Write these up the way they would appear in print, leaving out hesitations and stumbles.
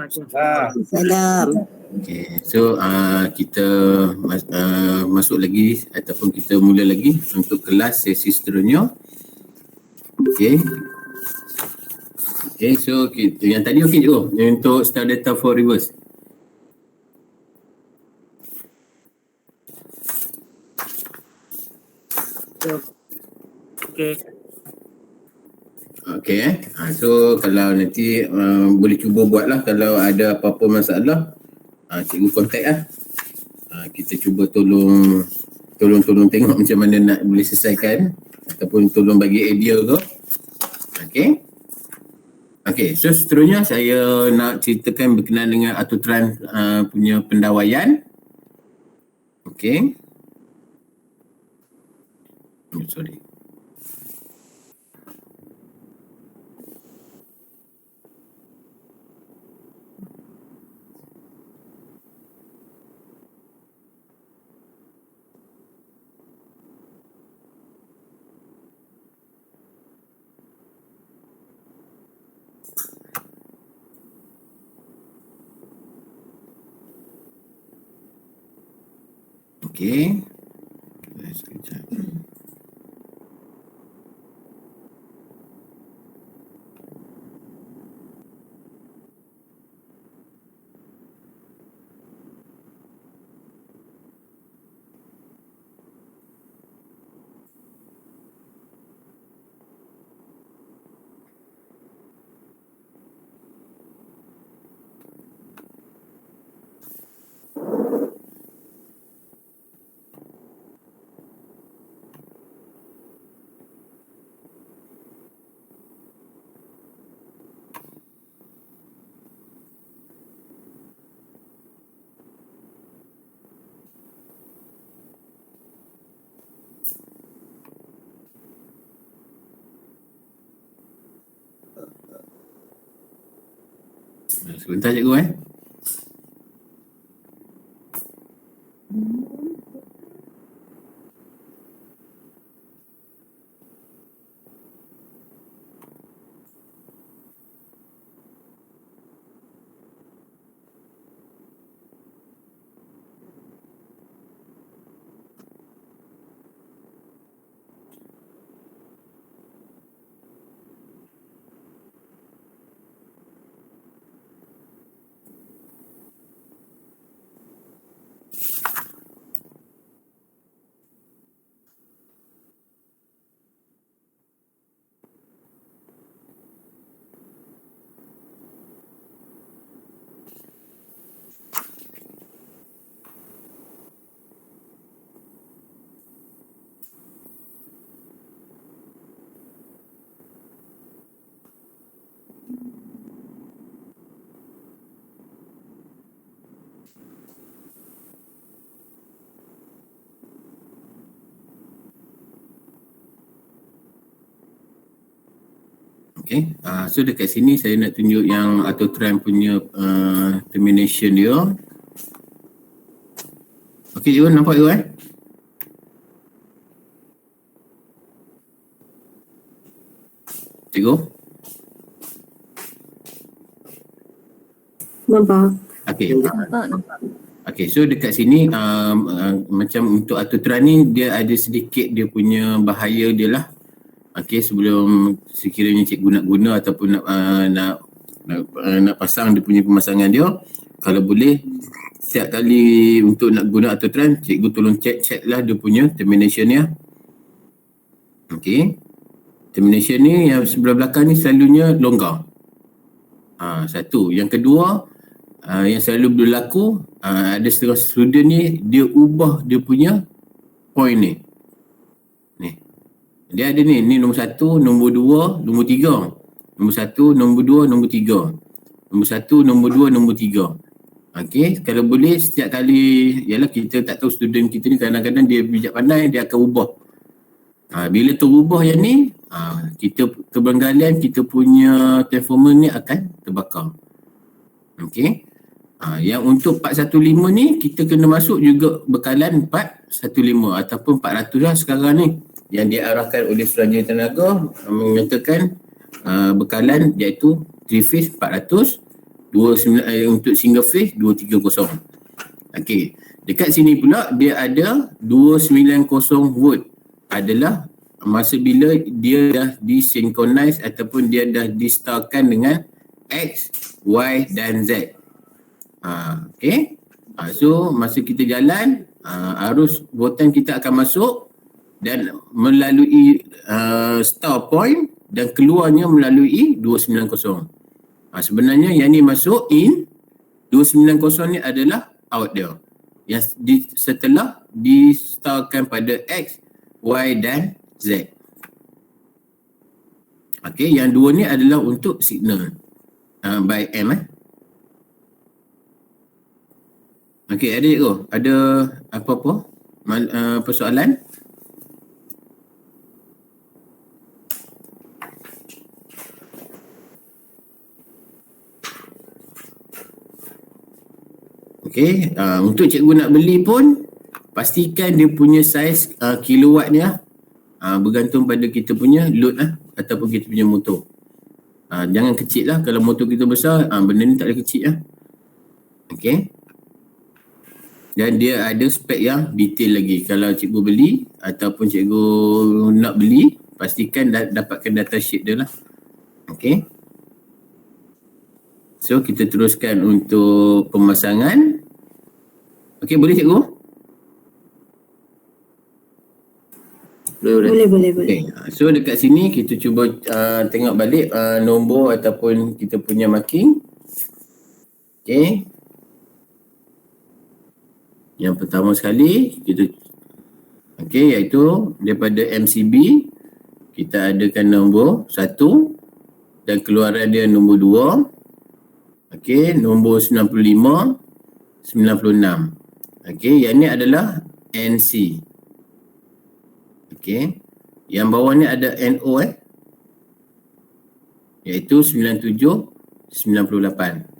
Salam. Okay, so kita masuk lagi ataupun kita mula lagi untuk kelas sesi seterusnya. Okay. Okay, so yang tadi okey je untuk star data for reverse. Okay. Okay, so kalau nanti boleh cuba buat lah. Kalau ada apa-apa masalah, cikgu contact lah. Kita cuba tolong tengok macam mana nak boleh selesaikan ataupun tolong bagi idea ke. Okay. Okay, so seterusnya saya nak ceritakan berkenaan dengan AutoTrans punya pendawaian. Okay. Sorry. Okay. Sekejap. Sebentar cikgu Okay, so dekat sini saya nak tunjuk yang AutoTrans punya termination dia. Okay cikgu, nampak cikgu Cikgu? Nampak. Okay. Okay, so dekat sini macam untuk AutoTrans ni dia ada sedikit dia punya bahaya dia lah. Okay, sebelum sekiranya cikgu nak guna ataupun nak pasang dia punya pemasangan dia, kalau boleh setiap kali untuk nak guna AutoTrans, cikgu tolong check lah dia punya termination dia. Okay, termination ni yang sebelah belakang ni selalunya longgar. Satu. Yang kedua, yang selalu berlaku, ada setengah student ni dia ubah dia punya point ni. Dia ada ni nombor 1, nombor 2, nombor 3. Nombor 1, nombor 2, nombor 3. Nombor 1, nombor 2, nombor 3. Okey, kalau boleh setiap kali, yalah kita tak tahu student kita ni kadang-kadang dia bijak pandai, dia akan ubah. Bila terubah yang ni, kita kebergalian kita punya transformer ni akan terbakar. Okey. Yang untuk 415 ni kita kena masuk juga bekalan 415 ataupun 400 lah sekarang ni. Yang diarahkan oleh Suruhanjaya Tenaga menyatakan bekalan iaitu 3 phase 400 untuk single phase 230. Okey, dekat sini pula dia ada 290 volt adalah masa bila dia dah disynchronize ataupun dia dah distarkan dengan X, Y dan Z. Okey. So masa kita jalan, arus voltan kita akan masuk dan melalui start point dan keluarnya melalui 290. Sebenarnya yang ni masuk in, 290 ni adalah out dia. Yang setelah di-starkan pada X, Y dan Z. Okey, yang dua ni adalah untuk signal by M. Okey, adik tu, ada apa-apa persoalan? Okey, untuk cikgu nak beli pun pastikan dia punya saiz kilowatt ni bergantung pada kita punya load ataupun kita punya motor. Jangan kecil lah, kalau motor kita besar benda ni tak boleh kecil lah. Okey. Dan dia ada spek yang detail lagi. Kalau cikgu beli ataupun cikgu nak beli, pastikan dapatkan data sheet dia lah. Okey. So kita teruskan untuk pemasangan. Okey, boleh cikgu? Boleh. Okay. So dekat sini kita cuba tengok balik nombor ataupun kita punya marking. Okey. Yang pertama sekali kita iaitu daripada MCB kita adakan nombor 1 dan keluaran dia nombor 2. Okey, nombor 95, 96. Okey, yang ni adalah NC. Okey. Yang bawah ni ada NO iaitu 97, 98.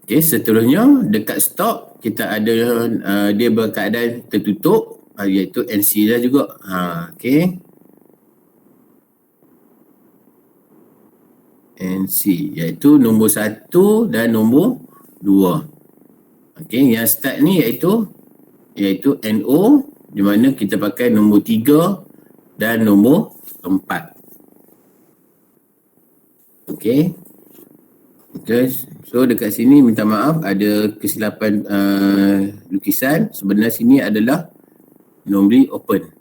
Okey, seterusnya dekat stop kita ada dia berkeadaan tertutup iaitu NC dah juga. Okey. NC iaitu nombor 1 dan nombor 2. Okey, yang start ni iaitu NO di mana kita pakai nombor 3 dan nombor 4. Okey. Okay. So dekat sini minta maaf ada kesilapan lukisan. Sebenarnya sini adalah normally open.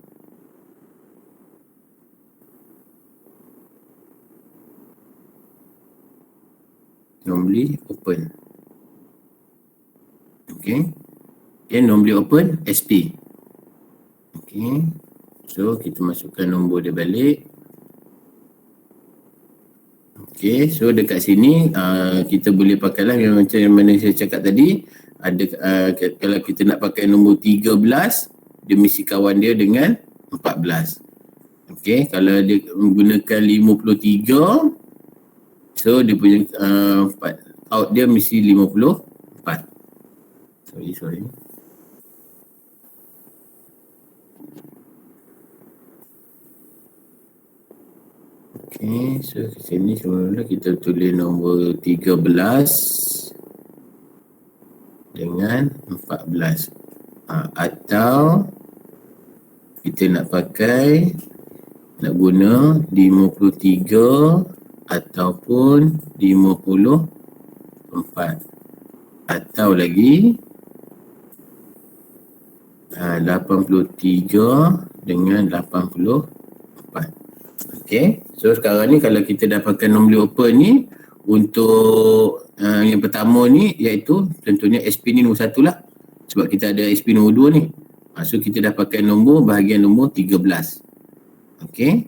Normally open. Okay. Okay, normally open SP. Okay. So kita masukkan nombor dia balik. Okay, so dekat sini kita boleh pakailah yang macam mana saya cakap tadi. Ada kalau kita nak pakai nombor 13, dia mesti kawan dia dengan 14. Okay, kalau dia menggunakan 53, so dia punya out dia mesti 54. Sorry. Okay, so di sini semula kita tulis nombor 13 dengan 14. Atau kita nak nak guna 53 ataupun 54. Atau lagi 83 dengan 84. Okay, so sekarang ni kalau kita dapatkan nombor open ni untuk yang pertama ni iaitu tentunya SP ni nombor 1 lah sebab kita ada SP nombor 2 ni. So kita dapatkan nombor bahagian nombor 13. Okay,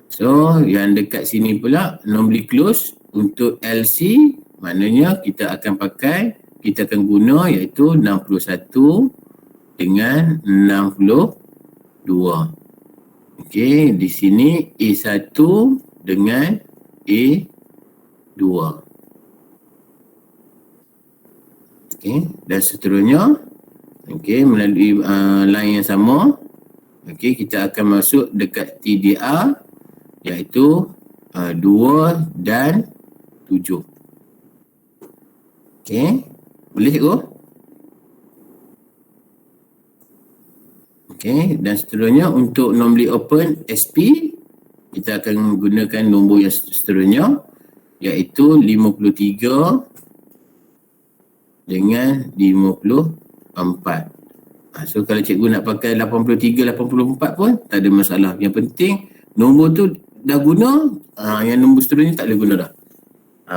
so yang dekat sini pula normally close untuk LC maknanya kita akan guna iaitu 61 dengan 62. Okey, di sini A1 dengan A2. Okey, dan seterusnya melalui line yang sama. Okey, kita akan masuk dekat TDR iaitu 2 dan 7. Okey. Boleh cikgu? Okey, dan seterusnya untuk normally open SP, kita akan gunakan nombor yang seterusnya, iaitu 53 dengan 54. So kalau cikgu nak pakai 83, 84 pun tak ada masalah. Yang penting nombor tu dah guna, yang nombor seterusnya tak boleh guna dah.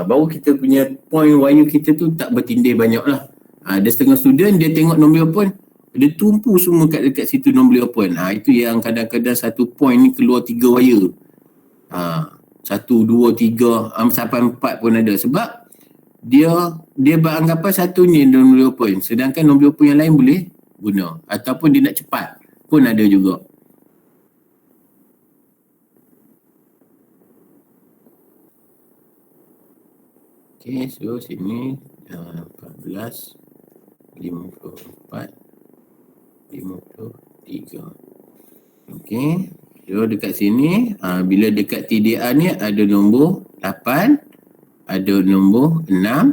Baru kita punya point YU kita tu tak bertindih banyak lah. Ada setengah student dia tengok nombor open, dia tumpu semua dekat situ nombor open. Itu yang kadang-kadang satu point ni keluar 3 wire. 1, 2, 3 sampai 4 pun ada. Sebab dia beranggapan satu ni nombor open, sedangkan nombor open yang lain boleh guna. Ataupun dia nak cepat pun ada juga. Okay, so sini 14, 54, 53. Okay, so dekat sini bila dekat TDR ni ada nombor 8, ada nombor 6,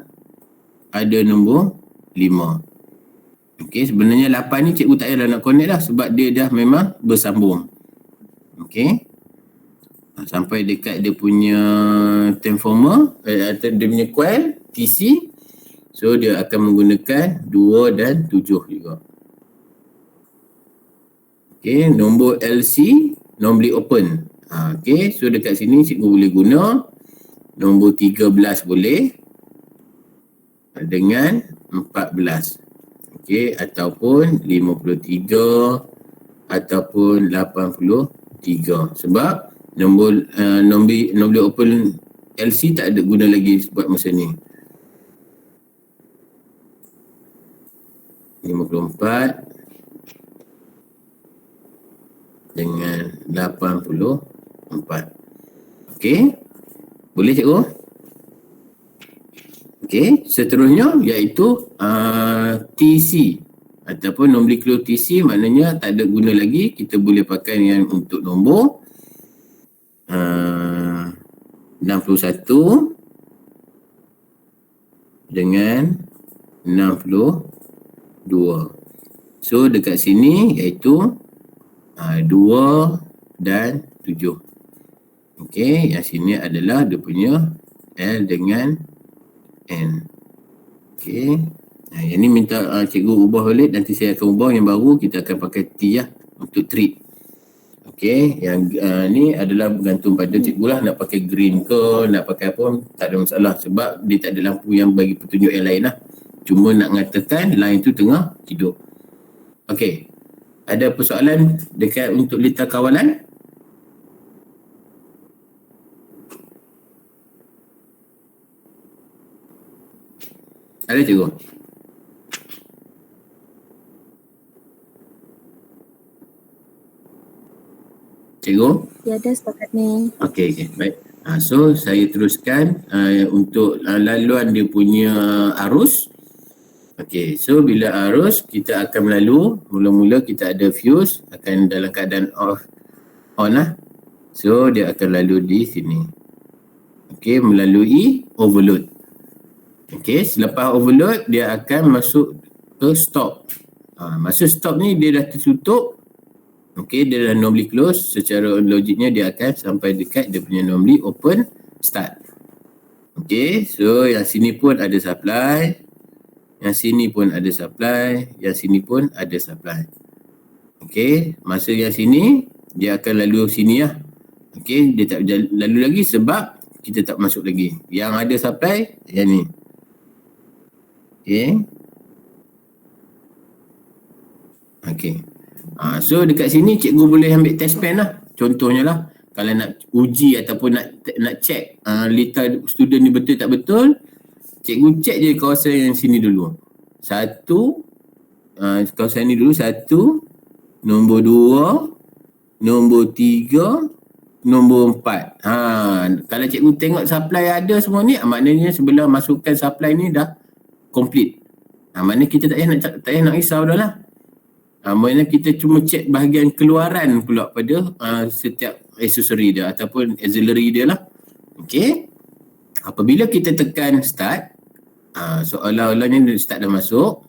ada nombor 5. Okay, sebenarnya 8 ni cikgu tak payah nak connect dah sebab dia dah memang bersambung. Okay, sampai dekat dia punya transformer atau dia punya coil TC, so dia akan menggunakan 2 dan 7 juga. Okay, nombor LC normally open. Okay, so dekat sini cikgu boleh guna nombor 13 boleh dengan 14. Okay, ataupun 53 ataupun 83. Sebab nombor open LC tak ada guna lagi buat masa ni. 54 dengan 84. Okey. Boleh cikgu? Okey, seterusnya iaitu TC ataupun normally close TC, maknanya tak ada guna lagi. Kita boleh pakai yang untuk nombor 61 dengan 62. So dekat sini iaitu 2 dan 7. Okey, yang sini adalah dia punya L dengan N. Okey. Yang ni minta cikgu ubah balik, nanti saya akan ubah yang baru, kita akan pakai T lah untuk treat. Okey, yang ni adalah bergantung pada cikgu lah, nak pakai green ke, nak pakai apa, tak ada masalah sebab dia tak ada lampu yang bagi petunjuk yang lain lah. Cuma nak mengatakan line tu tengah hidup. Okey, ada persoalan dekat untuk lita kawalan? Ada cikgu? Cikgu? Ya, ada setakat ni. Okey, baik. So saya teruskan untuk laluan dia punya arus. Okey, so bila arus kita akan melalu, mula-mula kita ada fuse akan dalam keadaan on lah. So dia akan lalu di sini. Okey, melalui overload. Okey, selepas overload dia akan masuk ke stop. Masuk stop ni dia dah tertutup. Okey, dia dah normally close. Secara logiknya dia akan sampai dekat dia punya normally open start. Okey, so yang sini pun ada supply. Yang sini pun ada supply. Yang sini pun ada supply. Okey, masa yang sini dia akan lalu sini lah. Okey, dia tak lalu lagi sebab kita tak masuk lagi. Yang ada supply yang ni. Okey. Okey. So dekat sini cikgu boleh ambil test pen lah. Contohnya lah, kalau nak uji ataupun nak check lita student ni betul tak betul, cikgu check je kawasan yang sini dulu. Kawasan ni dulu 1, nombor 2, nombor 3, nombor 4. Kalau cikgu tengok supply ada semua ni, maknanya sebelah masukkan supply ni dah complete. Maknanya kita tak payah nak risau dah lah. Maknanya kita cuma check bahagian keluaran pula pada setiap aksesori dia ataupun auxiliary dia lah. Okey. Apabila kita tekan start, Seolah-olahnya dia start dah masuk.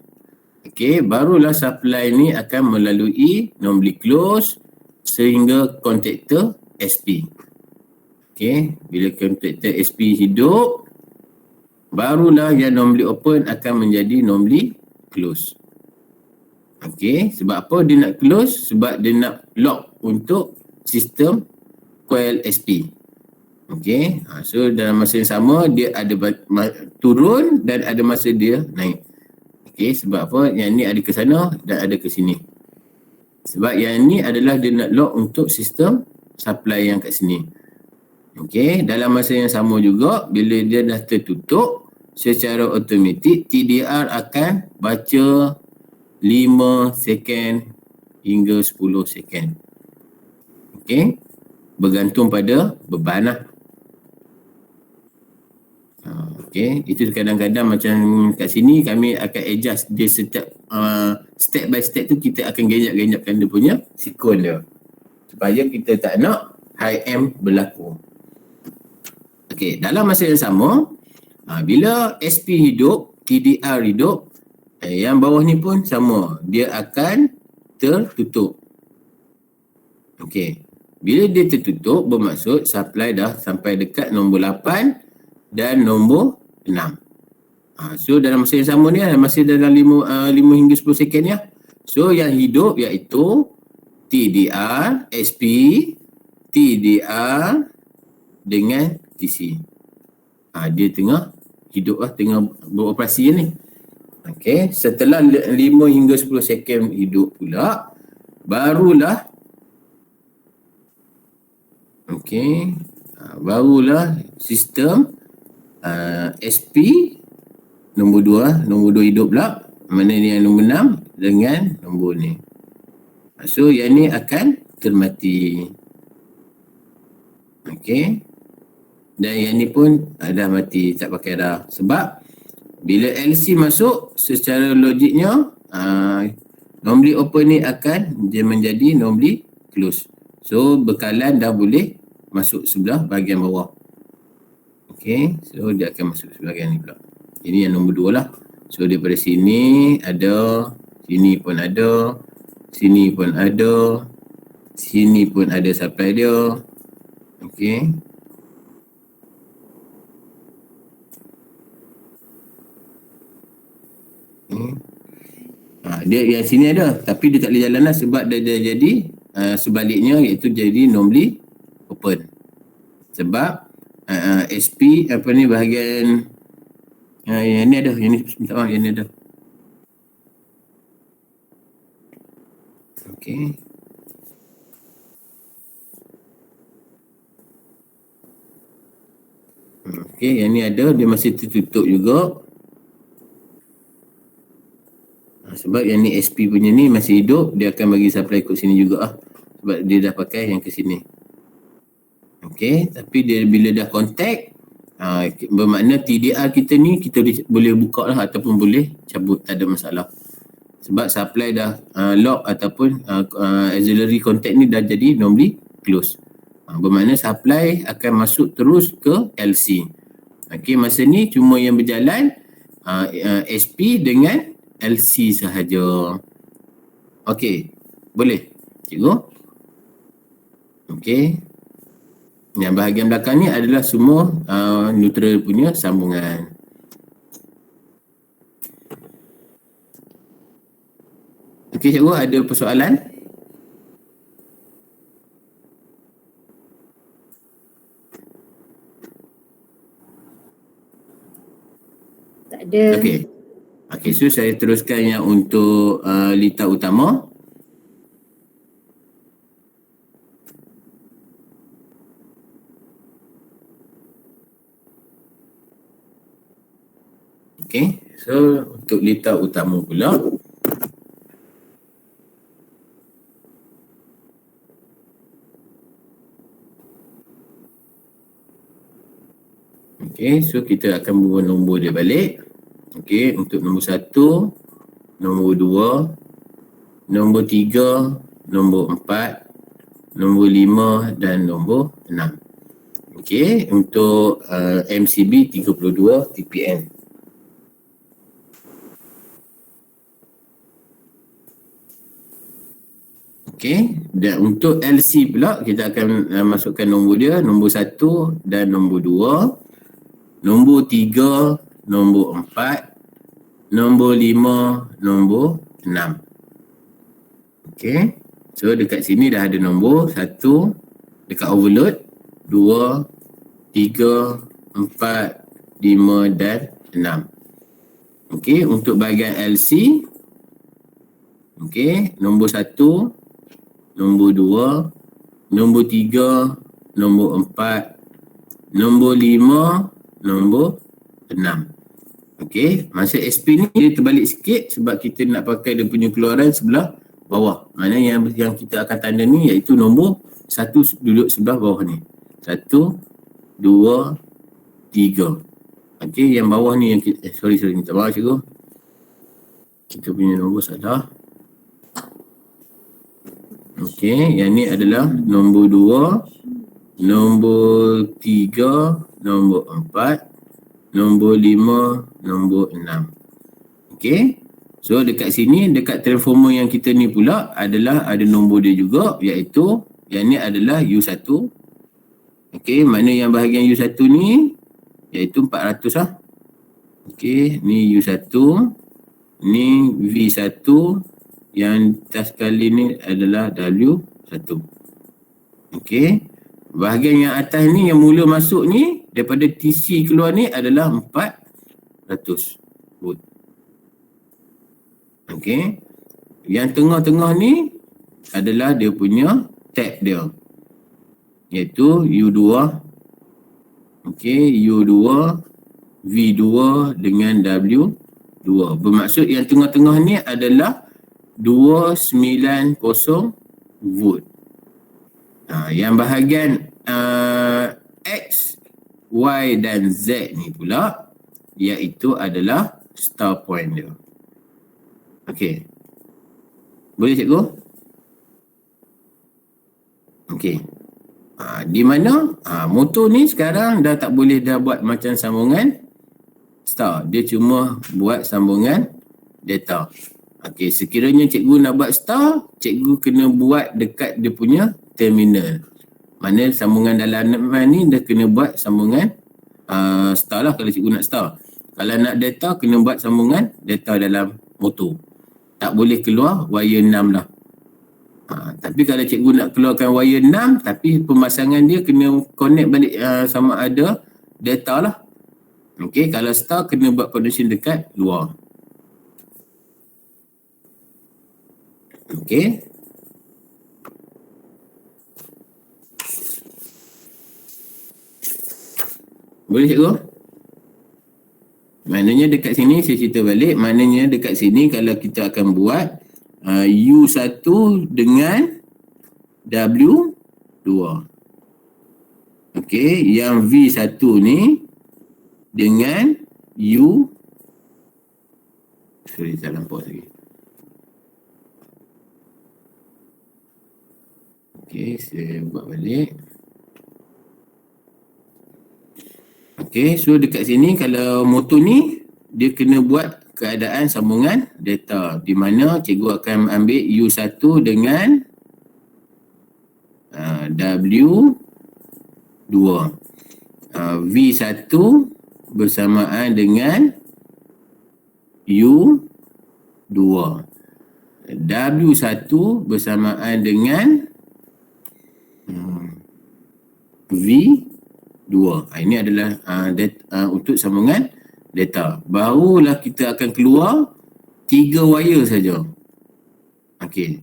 Okey, barulah supply ni akan melalui normally close sehingga kontaktor SP. Okey, bila kontaktor SP hidup, barulah yang normally open akan menjadi normally close. Okey, sebab apa dia nak close? Sebab dia nak lock untuk sistem coil SP. Okey, so dalam masa yang sama dia ada turun dan ada masa dia naik. Okey, sebab apa? Yang ni ada ke sana dan ada ke sini. Sebab yang ni adalah dia nak lock untuk sistem supply yang kat sini. Okey, dalam masa yang sama juga bila dia dah tertutup secara automatik TDR akan baca 5 second hingga 10 second. Okey, bergantung pada beban lah. Okey, itu kadang-kadang macam kat sini kami akan adjust dia setiap step by step tu kita akan genjak-genjakkan dia punya sikon dia supaya kita tak nak high amp berlaku. Okey, dalam masa yang sama bila SP hidup, TDR hidup, yang bawah ni pun sama, dia akan tertutup. Okey, bila dia tertutup bermaksud supply dah sampai dekat nombor 8 dan nombor 6. So dalam masa yang sama ni masih dalam 5 hingga 10 second ya. So yang hidup iaitu TDR, SP, TDR dengan TC. Dia tengah hidup lah, tengah beroperasi ni. Okey, setelah 5 hingga 10 second hidup pula, barulah barulah sistem SP nombor 2 hidup pula, mana ni yang nombor 6 dengan nombor ni. So yang ni akan termati. Okey, dan yang ni pun dah mati, tak pakai dah. Sebab bila LC masuk secara logiknya normally open ni akan dia menjadi normally close. So bekalan dah boleh masuk sebelah bahagian bawah. Okey, so dia akan masuk sebelah bahagian ni pula. Ini yang nombor 2 lah. So daripada sini ada, sini pun ada, sini pun ada, sini pun ada supply dia. Okey. Dia yang sini ada tapi dia tak boleh jalan lah sebab dia jadi sebaliknya iaitu jadi normally open. Sebab SP apa ni bahagian yang ni ada, yang ni minta maaf, yang ni ada. Okey. Okey, yang ni ada, dia masih tertutup juga. Sebab yang ni SP punya ni masih hidup, dia akan bagi supply ikut sini juga lah. Sebab dia dah pakai yang ke sini. Okey, tapi dia bila dah contact, bermakna TDR kita ni kita boleh buka lah ataupun boleh cabut, tak ada masalah. Sebab supply dah lock ataupun auxiliary contact ni dah jadi normally close. Bermakna supply akan masuk terus ke LC. Okey, masa ni cuma yang berjalan SP dengan LC sahaja. Okey, boleh cikgu? Okey. Yang bahagian belakang ni adalah semua neutral punya sambungan. Okey cikgu, ada persoalan? Tak ada. Okey. Okey, so saya teruskan yang untuk litar utama. Okey, so untuk litar utama pula. Okey, so kita akan buat nombor dia balik. Okey, untuk nombor 1, nombor 2, nombor 3, nombor 4, nombor 5 dan nombor 6. Okey, untuk MCB 32 TPN. Okey, dan untuk LC pula kita akan masukkan nombor dia, nombor 1 dan nombor 2, nombor 3, nombor 4, nombor 5, nombor 6. Okey. So dekat sini dah ada nombor 1 dekat overload, 2, 3, 4, 5 dan 6. Okey, untuk bahagian LC, okey, nombor 1, nombor 2, nombor 3, nombor 4, nombor 5, nombor 6. Okey, masa SP ni dia terbalik sikit sebab kita nak pakai dia punya keluaran sebelah bawah. Maknanya yang kita akan tanda ni iaitu nombor 1 duduk sebelah bawah ni. 1, 2, 3. Okey, yang bawah ni yang kita, sorry, minta maaf cikgu. Kita punya nombor salah. Okey, yang ni adalah nombor 2, nombor 3, nombor 4, nombor 5, nombor 6. Okey. So dekat sini, dekat transformer yang kita ni pula adalah ada nombor dia juga, iaitu yang ni adalah U1. Okey, mana yang bahagian U1 ni iaitu 400 lah. Okey, ni U1, ni V1, yang atas kali ni adalah W1. Okey, bahagian yang atas ni yang mula masuk ni daripada TC keluar ni adalah 400 volt. Okey, yang tengah-tengah ni adalah dia punya tab dia, iaitu U2. Okey, U2, V2 dengan W2. Bermaksud yang tengah-tengah ni adalah 290 volt. Yang bahagian X, Y dan Z ni pula iaitu adalah star point dia. Okey. Boleh cikgu? Okey. Di mana motor ni sekarang dah tak boleh dah buat macam sambungan star. Dia cuma buat sambungan data. Okey, sekiranya cikgu nak buat star, cikgu kena buat dekat dia punya terminal. Mana sambungan dalaman ni dah kena buat sambungan star lah kalau cikgu nak star. Kalau nak data, kena buat sambungan data dalam motor. Tak boleh keluar wire 6 lah. Tapi kalau cikgu nak keluarkan wire 6, tapi pemasangan dia kena connect balik sama ada data lah. Okey, kalau star kena buat connection dekat luar. Okey. Boleh cikgu? Maknanya dekat sini saya cerita balik, maknanya dekat sini kalau kita akan buat U1 dengan W2. Okey, yang V1 ni dengan sorry, tak nampak lagi. Okey, saya buat balik. Okey, so dekat sini kalau motor ni dia kena buat keadaan sambungan data, di mana cikgu akan ambil U1 dengan W2, V1 bersamaan dengan U2, W1 bersamaan dengan V2. Ini adalah untuk sambungan data. Barulah kita akan keluar 3 wire saja. Okey.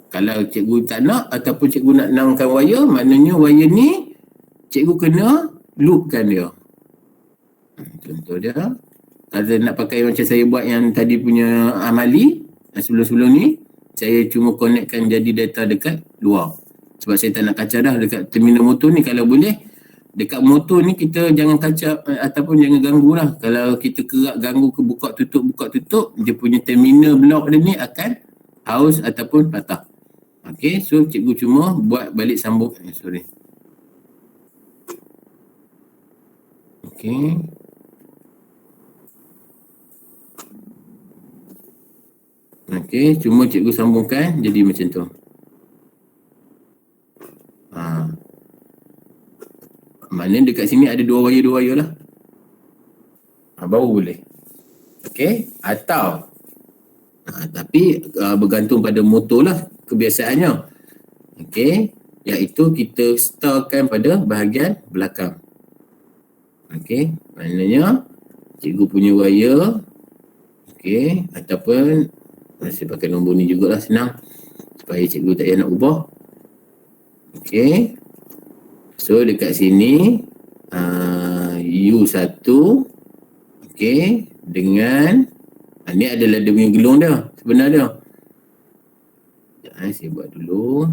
Kalau cikgu tak nak ataupun cikgu nak enamkan wire, maknanya wire ni cikgu kena loopkan dia. Contoh dia, kalau nak pakai macam saya buat yang tadi punya amali sebelum-sebelum ni, saya cuma connectkan jadi data dekat luar. Sebab saya tak nak kacau dah dekat terminal motor ni. Kalau boleh dekat motor ni kita jangan kacau ataupun jangan ganggu lah. Kalau kita kerak ganggu ke buka tutup, dia punya terminal block dia ni akan haus ataupun patah. Okey, so cikgu cuma buat balik sambung. Sorry. Okey. Okey, cuma cikgu sambungkan jadi macam tu. Maknanya dekat sini ada dua wire lah. Baru boleh. Okey, atau tapi bergantung pada motor lah kebiasaannya. Okey, iaitu kita starkan pada bahagian belakang. Okey, maknanya cikgu punya wire. Okey, ataupun saya pakai nombor ni jugalah, senang supaya cikgu tak payah nak ubah. Okey, so dekat sini U1, okey, dengan ni adalah dia punya gelung dia sebenar dia. Sekejap, saya buat dulu.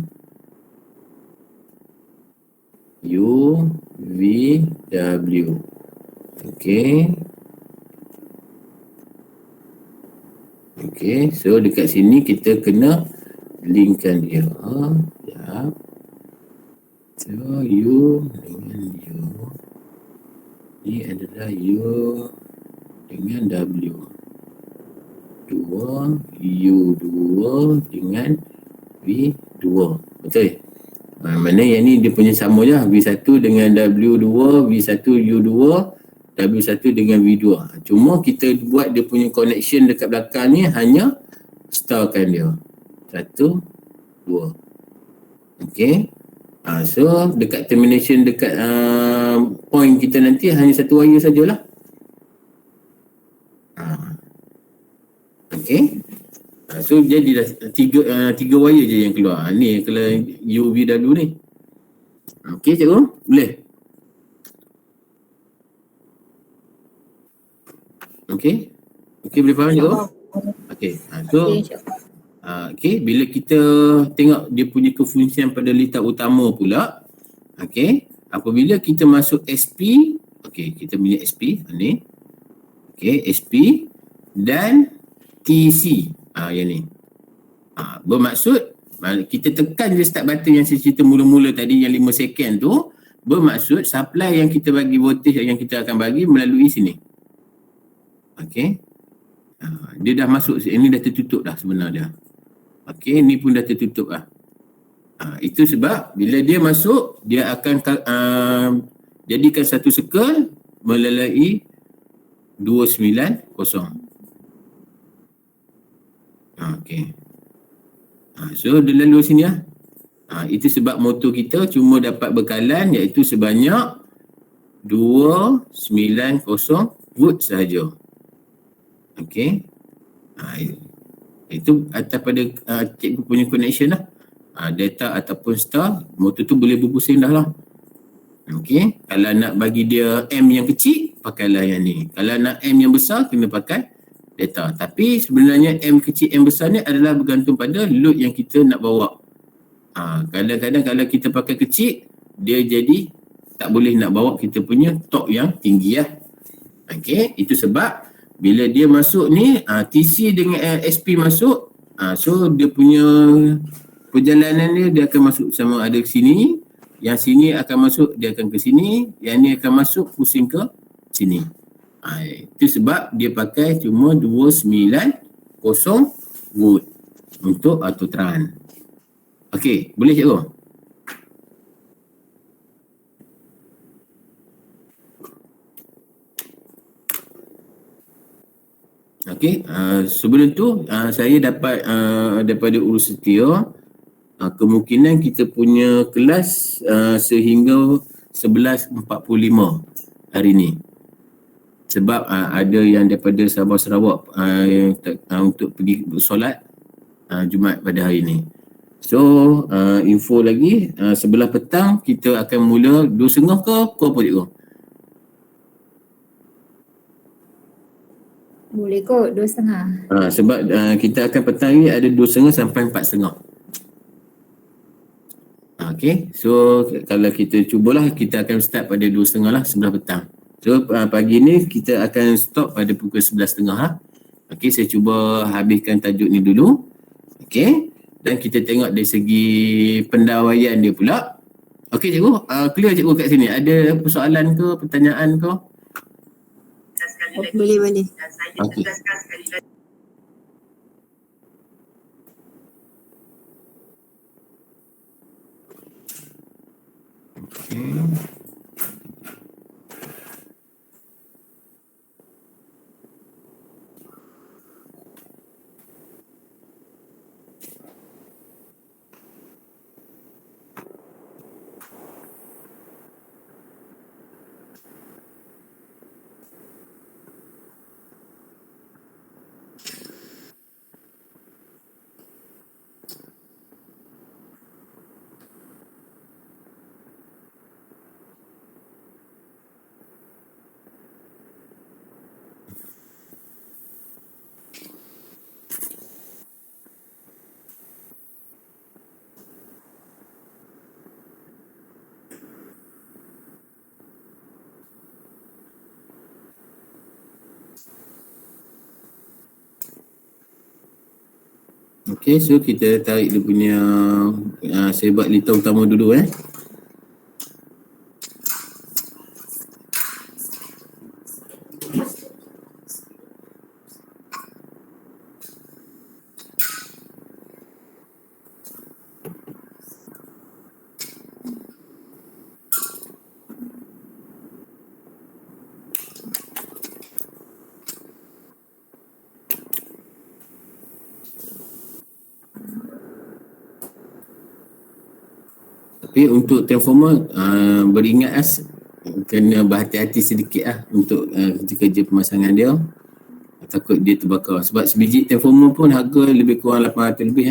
U, V, W. Okey. Okey, so dekat sini kita kena linkkan dia. Sekejap. So, U dengan U. Ini adalah U dengan W. 2, U2 dengan V2. Betul? Mana yang ni dia punya sama je. V1 dengan W2, V1 U2, W1 dengan V2. Cuma kita buat dia punya connection dekat belakang ni hanya starkan dia. 1, 2. Okey. So dekat termination dekat point kita nanti hanya satu wire sajalah. Okey. So jadilah tiga wire je yang keluar. Ni kalau UVW ni. Okey cikgu, boleh? Okey. Okey, boleh faham cikgu? Okey. So okey, bila kita tengok dia punya kefungsian pada litar utama pula. Okey, apabila kita masuk SP, okey, kita punya SP ni. Okey, SP dan TC. Yang ni. Bermaksud kita tekan je start button yang saya cerita mula-mula tadi yang 5 second tu, bermaksud supply yang kita bagi, voltage yang kita akan bagi melalui sini. Okey. Dia dah masuk, ini dah tertutup dah sebenarnya. Okey, ni pun dah tertutup lah. Itu sebab bila dia masuk, dia akan jadikan satu circle melalui 290. Okey. So dia lalu sini lah. Itu sebab motor kita cuma dapat bekalan iaitu sebanyak 290 volt sahaja. Okey. Itu atas pada cikgu punya connection lah. Data ataupun star, motor tu boleh berpusing dah lah. Okey. Kalau nak bagi dia M yang kecil, pakailah yang ni. Kalau nak M yang besar, kena pakai data. Tapi sebenarnya M kecil, M besar ni adalah bergantung pada load yang kita nak bawa. Kadang-kadang kalau kita pakai kecil, dia jadi tak boleh nak bawa kita punya torque yang tinggi lah. Okey, itu sebab bila dia masuk ni, TC dengan SP masuk, so dia punya perjalanan dia akan masuk sama ada ke sini, yang sini akan masuk, dia akan ke sini, yang ni akan masuk pusing ke sini. Itu sebab dia pakai cuma 290 volt untuk autotran. Okey, boleh cikgu? Okey, sebelum tu saya dapat daripada urus setia kemungkinan kita punya kelas sehingga 11.45 hari ni. Sebab ada yang daripada Sabah Sarawak untuk pergi solat Jumaat pada hari ni. So info lagi, sebelah petang kita akan mula 2.30 ke apa cikgu? Boleh kot 2.30. Sebab kita akan petang ni ada 2.30 sampai 4.30. Okay, so kalau kita cubalah, kita akan start pada 2.30 lah sebelah petang. So pagi ni kita akan stop pada pukul 11.30 lah. Okay, saya cuba habiskan tajuk ni dulu. Okay, dan kita tengok dari segi pendawaian dia pula. Okay cikgu, clear cikgu kat sini. Ada persoalan ke, pertanyaan ke? Boleh. Okay. Okay. Okay, so kita tarik dia punya sebat liter utama dulu Tapi untuk transformer beringat kena berhati-hati sedikit untuk kerja-kerja pemasangan dia. Takut dia terbakar sebab sebiji transformer pun harga lebih kurang 800 lebih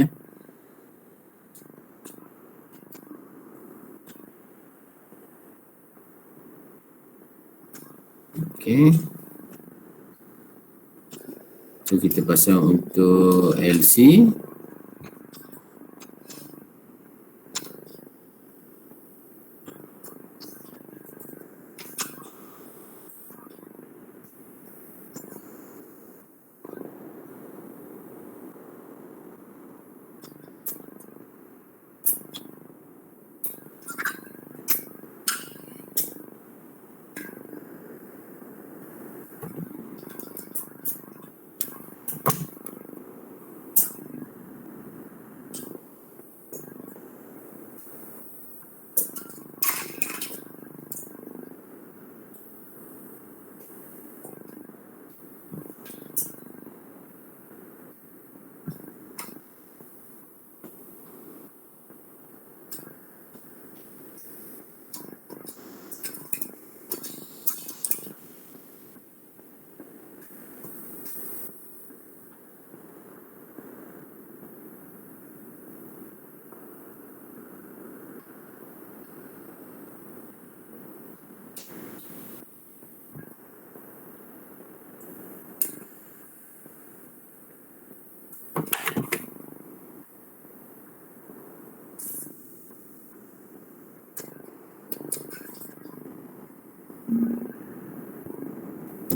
Okay. So kita pasang untuk LC.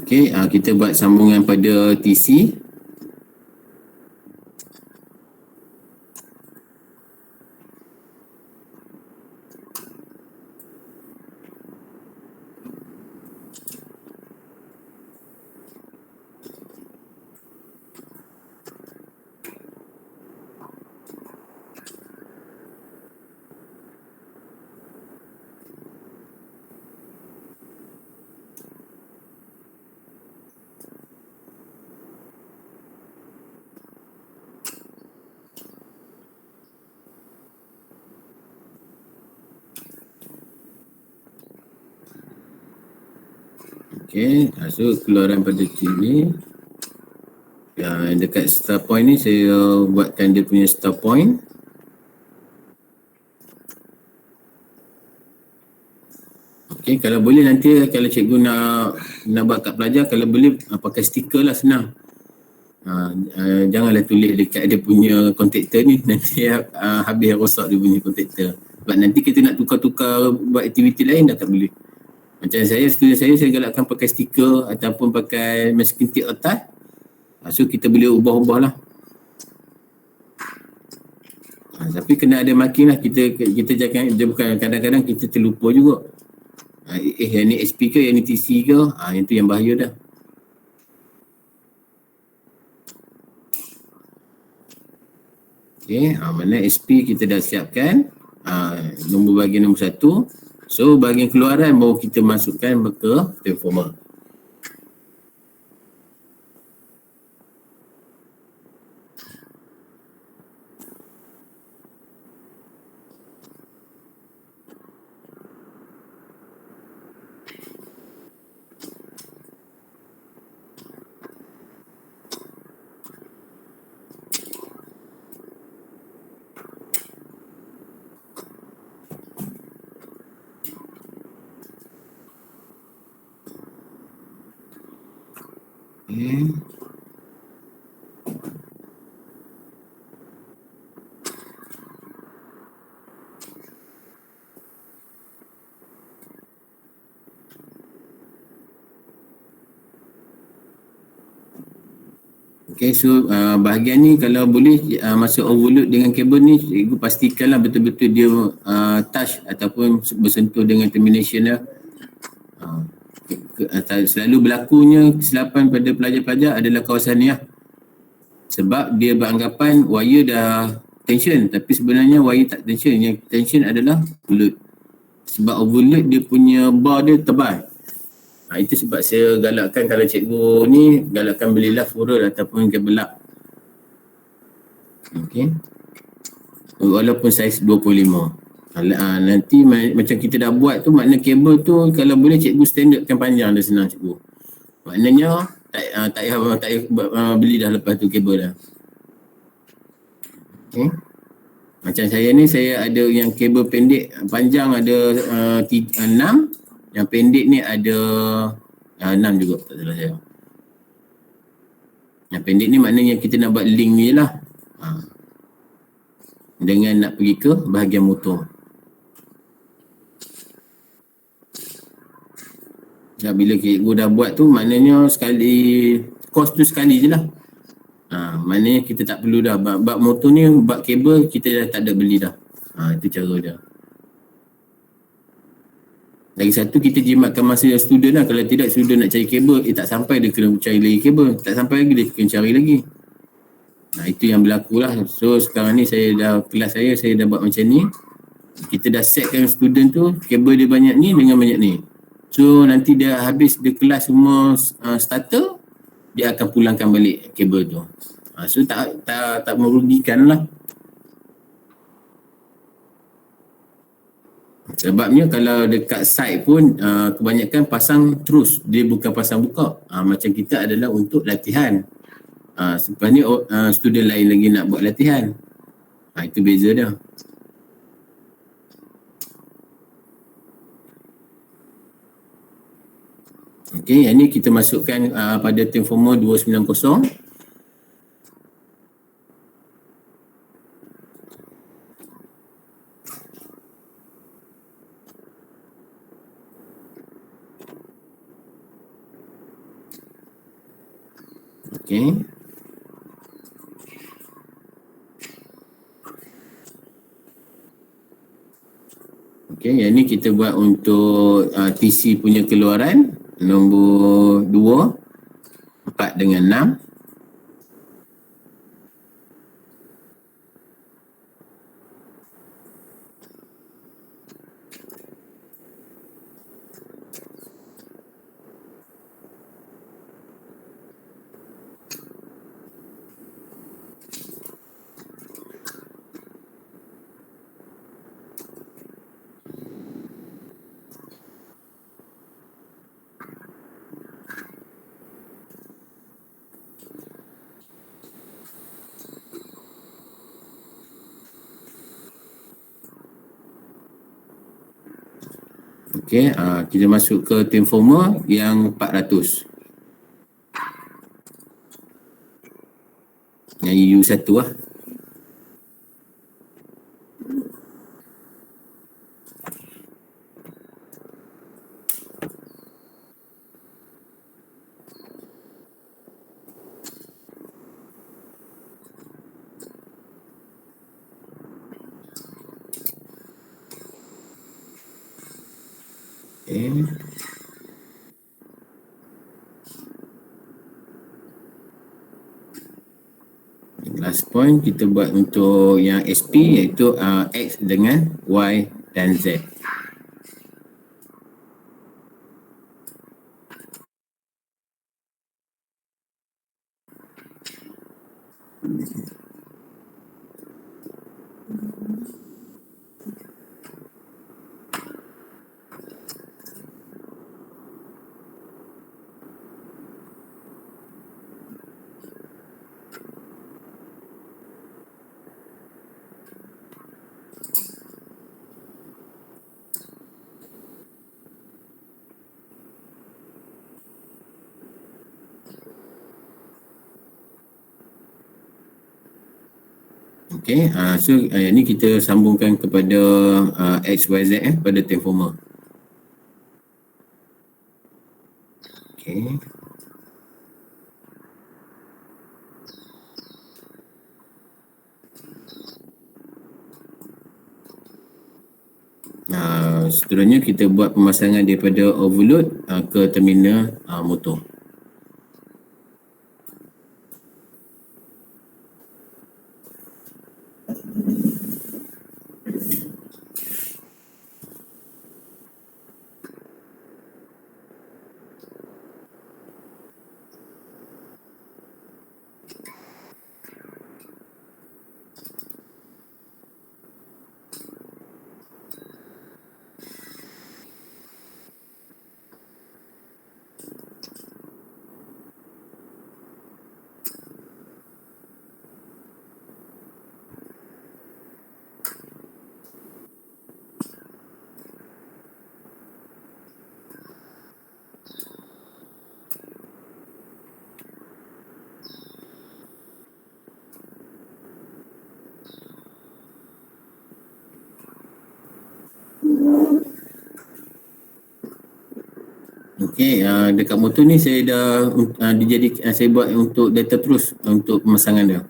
Okay, kita buat sambungan pada TC. Okay, so keluaran pada TV dekat start point ni saya buatkan dia punya start point. Okay, kalau boleh nanti kalau cikgu nak buat kat pelajar, kalau boleh pakai stiker lah, senang. Janganlah tulis dekat dia punya kontaktor ni, nanti habis rosak dia punya kontaktor. Sebab nanti kita nak tukar-tukar buat aktiviti lain dah tak boleh. Macam student saya galakkan pakai stiker ataupun pakai masking tape atas. So kita boleh ubah-ubah lah. Tapi kena ada marking lah. Kita jangan, bukan kadang-kadang kita terlupa juga. Yang ni SP ke, yang ni TC ke, yang tu yang bahaya dah. Okay, mana SP kita dah siapkan. Nombor bahagian nombor 1. So bahagian keluaran baru kita masukkan ke transformer. Okay, so bahagian ni kalau boleh masuk overload dengan kabel ni, cikgu pastikanlah betul-betul dia touch ataupun bersentuh dengan termination dia. Selalu berlakunya kesilapan pada pelajar-pelajar adalah kawasan ni lah. Sebab dia beranggapan wire dah tension, tapi sebenarnya wire tak tension. Yang tension adalah overload. Sebab overload dia punya bar dia tebal. Itu sebab saya galakkan kalau cikgu ni galakkan belilah fural ataupun kabel lap. Okey. Walaupun saiz 25. Nanti macam kita dah buat tu, makna kabel tu kalau boleh cikgu standardkan panjang dah, senang cikgu. Maknanya tak payah beli dah lepas tu kabel dah. Okey. Macam saya ni, saya ada yang kabel pendek panjang ada 6. Yang pendek ni ada 6 juga, tak salah saya. Yang pendek ni maknanya kita nak buat link ni je lah. Dengan nak pergi ke bahagian motor. Bila cikgu dah buat tu, maknanya sekali, kos tu sekali je lah. Maknanya kita tak perlu dah. Bab motor ni, bab kabel kita dah tak ada beli dah. Itu cara dia. Lagi satu, kita jimatkan masa student lah. Kalau tidak, student nak cari kabel, tak sampai dia kena cari lagi kabel. Tak sampai lagi dia kena cari lagi. Itu yang berlaku lah. So sekarang ni saya dah, kelas saya dah buat macam ni. Kita dah setkan student tu, kabel dia banyak ni dengan banyak ni. So nanti dia habis dia kelas semua starter, dia akan pulangkan balik kabel tu. So tak merugikan lah. Sebabnya kalau dekat site pun kebanyakan pasang terus, dia bukan pasang buka. Macam kita adalah untuk latihan. Sebenarnya student lain lagi nak buat latihan. Itu beza dia. Okey, yang ni kita masukkan pada transformer 290. Okey. Okey, yang ni kita buat untuk TC punya keluaran nombor 2, 4 dengan 6. Okey, kita masuk ke transformer yang 400. Yang U1 lah. Okay. Last point kita buat untuk yang SP, iaitu X dengan Y dan Z. Okay, so yang ni kita sambungkan kepada XYZ pada transformer. Okay. Seterusnya kita buat pemasangan daripada overload ke terminal motor. Okey, dekat motor ni saya dah saya buat untuk data terus untuk pemasangan dia.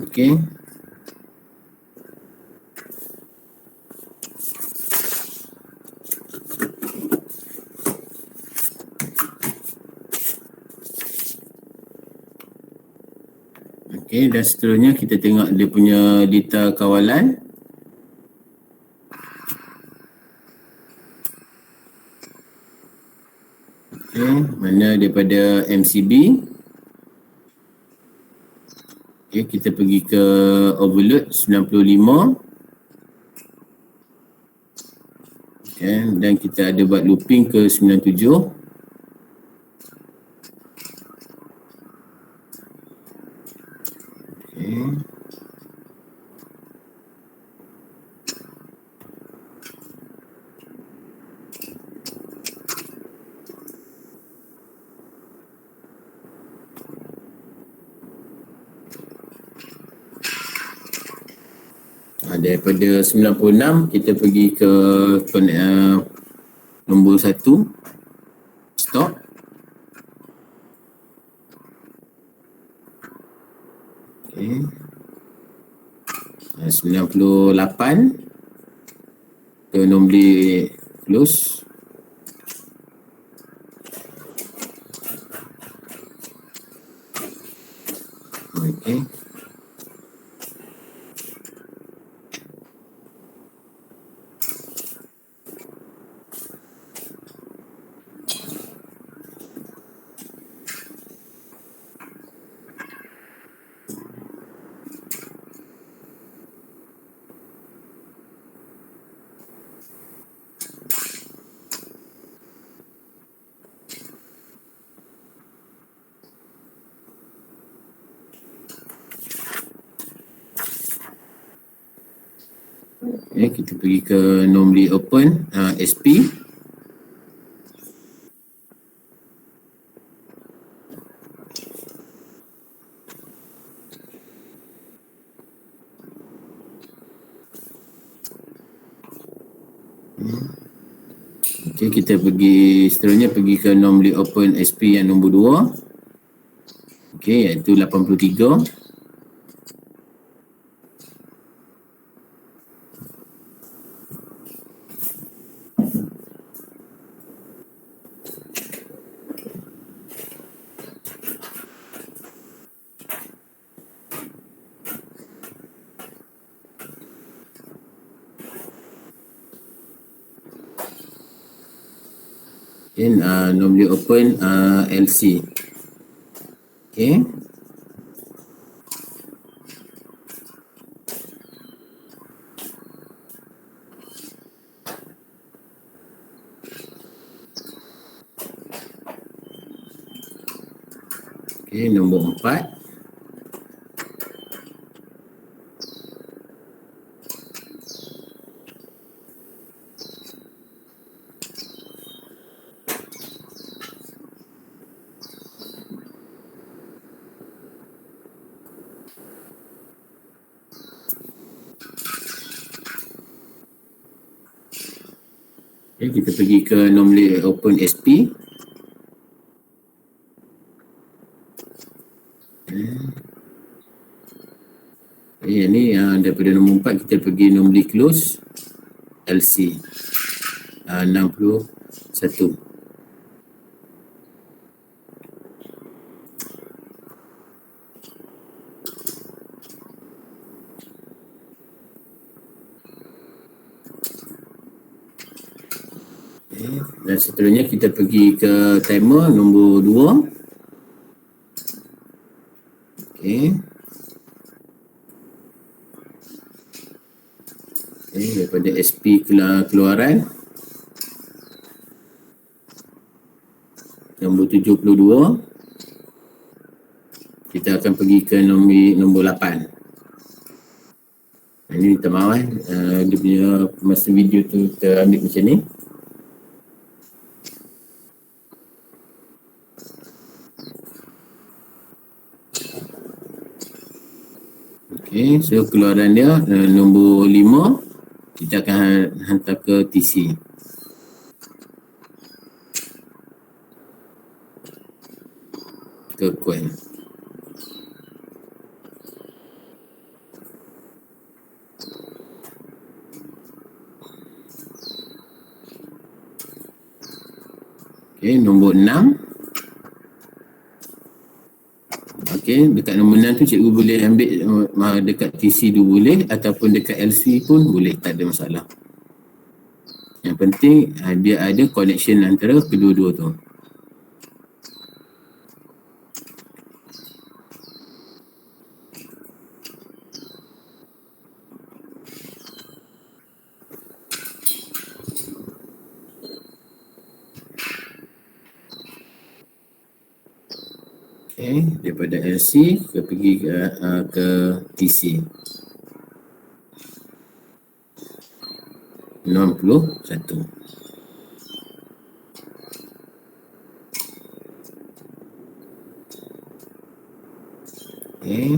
Okey. Okey, dan seterusnya kita tengok dia punya data kawalan. Mana daripada MCB. Okay, kita pergi ke overload 95. Okay, dan kita ada buat looping ke 97. Okay. Daripada 96 kita pergi ke nombor 1 stop. Okay. 98 ke nombor close. Okay. Okay, kita pergi ke normally open SP. Okay, kita pergi seterusnya pergi ke normally open SP yang nombor 2. Okay, iaitu 83. Then normally open LC. Okey. Okey, nombor 4. Okay, kita pergi ke normally open SP. Ni daripada nombor 4 kita pergi normally close LC 61. Dan seterusnya kita pergi ke timer nombor 2. Okey. Daripada SP keluaran nombor 72, kita akan pergi ke nombor 8. Ini minta maaf dia punya masa video tu terambil macam ni. Okey, so keluaran dia nombor 5, kita akan hantar ke TC. Ke coil. Okey, nombor 6. Okey, dekat nombor 6 tu cikgu boleh ambil dekat TC tu boleh ataupun dekat LC pun boleh, tak ada masalah. Yang penting dia ada connection antara kedua-dua tu. Okay, daripada LC kita pergi ke TC 61. Okay.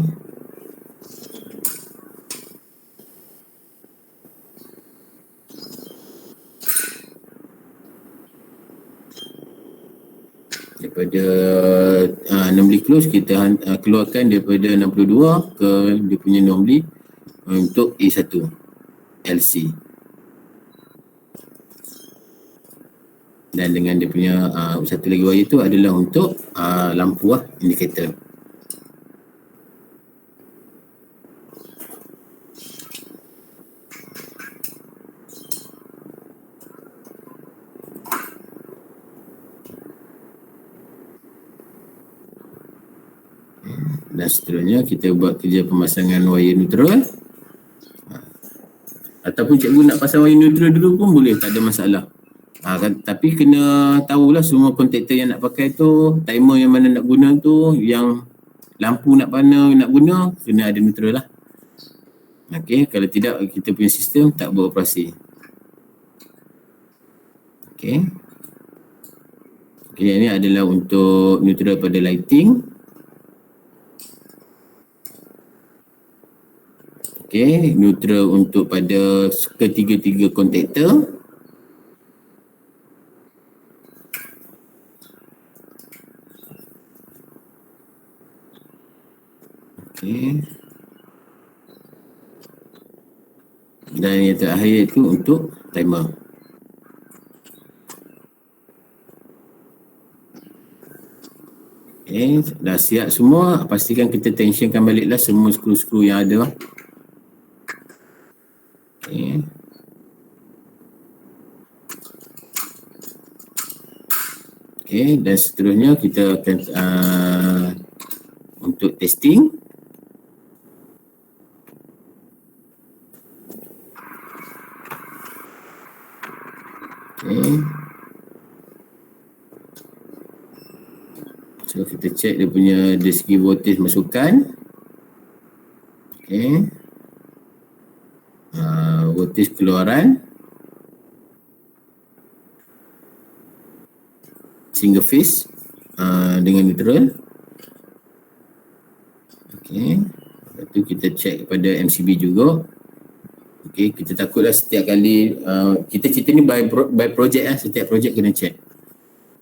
Daripada normally close kita keluarkan daripada 62 ke dia punya normally untuk A1 LC. Dan dengan dia punya satu lagi wire tu adalah untuk lampu indikator. Dan seterusnya kita buat kerja pemasangan wire neutral. Ataupun cikgu nak pasang wire neutral dulu pun boleh, tak ada masalah. Tapi kena tahulah semua kontaktor yang nak pakai tu, timer yang mana nak guna tu, yang lampu nak mana nak guna, kena ada neutral lah. Okey, kalau tidak kita punya sistem tak beroperasi. Okey. Okey, ini adalah untuk neutral pada lighting. Okey, neutral untuk pada ketiga-tiga kontaktor. Okey. Dan yang terakhir itu untuk timer. Okey, dah siap semua. Pastikan kita tensionkan baliklah semua skru-skru yang ada. Okey. Okey, dan seterusnya kita akan untuk testing. Okay. So kita check dia punya dari segi voltage masukan. Okay. Voltage keluaran. Single phase dengan neutral. Okay. Lepas tu kita check pada MCB juga. Okay, kita takutlah setiap kali kita cerita ni by project lah, setiap project kena check.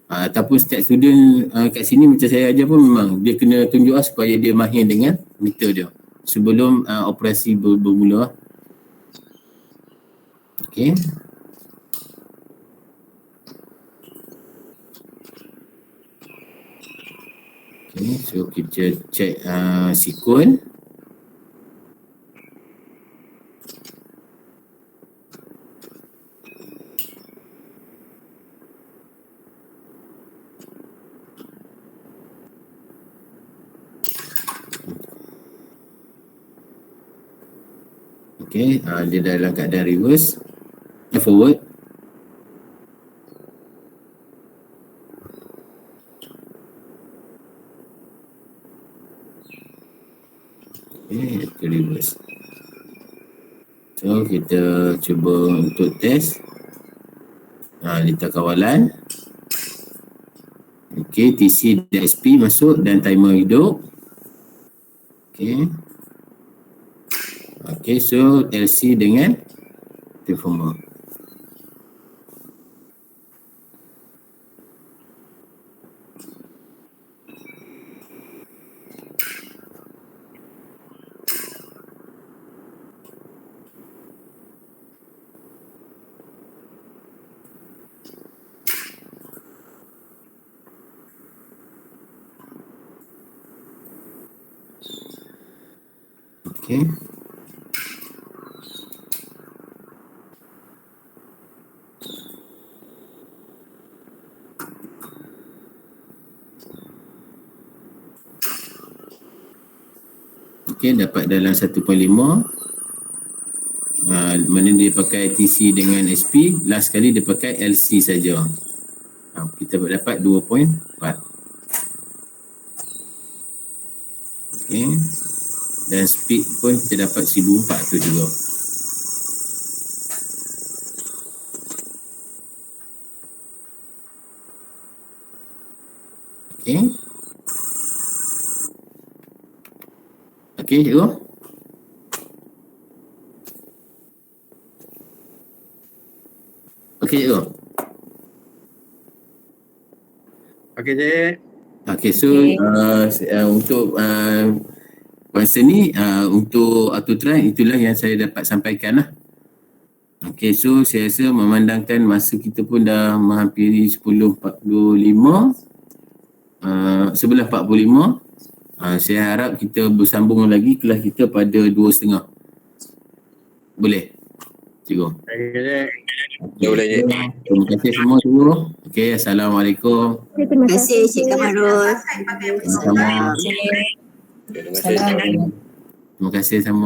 Ataupun setiap student kat sini macam saya ajar pun memang dia kena tunjuk lah supaya dia mahir dengan meter dia sebelum operasi bermula. Okay. Okay, so kita check sequence. Okay, dia dalam keadaan reverse, forward. Okay, kita reverse. So kita cuba untuk test litar kawalan. Okay, TC dan SP masuk dan timer hidup. Okay. Okay, so LC dengan transformer. Okay. Okay, dapat dalam 1.5. Mana dia pakai TC dengan SP, last kali dia pakai LC saja. Kita dapat 2.4. Okay. Dan speed pun kita dapat 1400 juga. Okay. Okay, cikgu. Okay, cikgu. Okey, Cik. Okay, so untuk masa ni untuk autotran itulah yang saya dapat sampaikan lah. Okay, so saya rasa memandangkan masa kita pun dah menghampiri 10.45, 11.45. Saya harap kita bersambung lagi kelas kita pada 2.30. Boleh? Cikgu. Okey, Cik. Ya, boleh, Cik. Terima kasih semua cikgu. Okay, Assalamualaikum. Terima Terima kasih Cik Kamarul. Sama-sama. Terima kasih. Terima kasih semua.